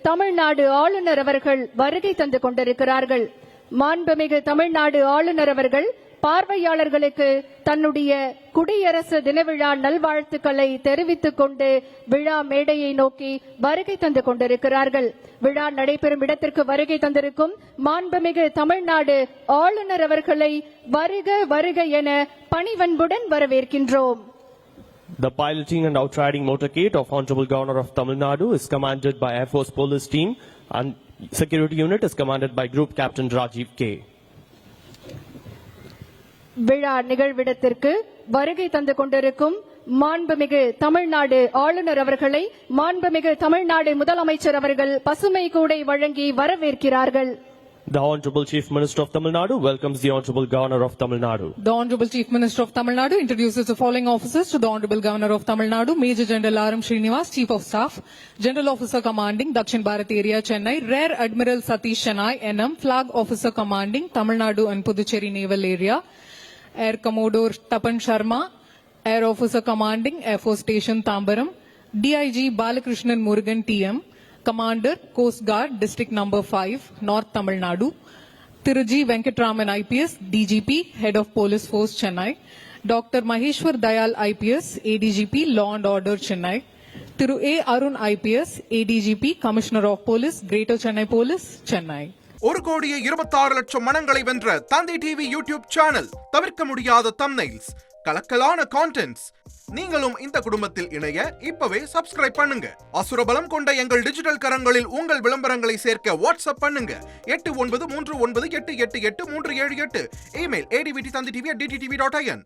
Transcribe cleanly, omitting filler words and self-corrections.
தமிழ்நாடு ஆளுநர் அவர்கள் வருகை தந்து கொண்டிருக்கிறார்கள். மாண்புமிகு தமிழ்நாடு ஆளுநர் அவர்கள் பார்வையாளர்களுக்கு தன்னுடைய குடியரசு தின விழா நல்வாழ்த்துக்களை தெரிவித்துக் கொண்டு விழா மேடையை நோக்கி வருகை தந்து கொண்டிருக்கிறார்கள். விழா நடைபெறும் இடத்திற்கு வருகை தந்திருக்கும் மாண்புமிகு தமிழ்நாடு ஆளுநர் அவர்களை வருக வருக என பணிவன்புடன் வரவேற்கின்றோம். The piloting and outriding motorcade of Honorable Governor of Tamil Nadu is commanded by Air Force Police Team and security unit is commanded by Group Captain Rajiv K. விழா நிகழ்விடத்திற்கு வருகை தந்து கொண்டிருக்கும் மாண்புமிகு தமிழ்நாடு ஆளுநர் அவர்களை மாண்புமிகு தமிழ்நாடு முதலமைச்சர் அவர்கள் பசுமை கூடை வழங்கி வரவேற்கிறார்கள். The Honorable Chief Minister of Tamil Nadu welcomes the Honorable Governor of Tamil Nadu. The Honorable Chief Minister of Tamil Nadu introduces the following officers to the Honorable Governor of Tamil Nadu: Major General R. M. Srinivas, Chief of Staff, General Officer Commanding Dakshin Bharat Area, Chennai; Rear Admiral Satish Chennai, NM, Flag Officer Commanding Tamil Nadu and Puducherry Naval Area; Air Commodore Tapan Sharma, Air Officer Commanding Air Force Station Tambaram; DIG Balakrishnan Murugan, TM, Commander Coast Guard District Number 5, North Tamil Nadu; Thiruji Venkatraman IPS, DGP, Head of Police Force, Chennai; Dr. Maheshwar Dayal IPS, ADGP, Law and Order, Chennai; Thiru A. Arun IPS, ADGP, Commissioner of Police, Greater Chennai Police, Chennai. 1,26,00,000 மனங்களை வென்ற தந்தை TV YouTube channel. தவிர்க்க முடியாத thumbnails, கலக்கலான contents. நீங்களும் இந்த குடும்பத்தில் இணைய இப்பவே சப்ஸ்கிரைப் பண்ணுங்க. அசுரபலம் கொண்ட எங்கள் டிஜிட்டல் கரங்களில் உங்கள் விளம்பரங்களை சேர்க்க வாட்ஸ்அப் பண்ணுங்க. 8939888838. Email advttv@dttv.in.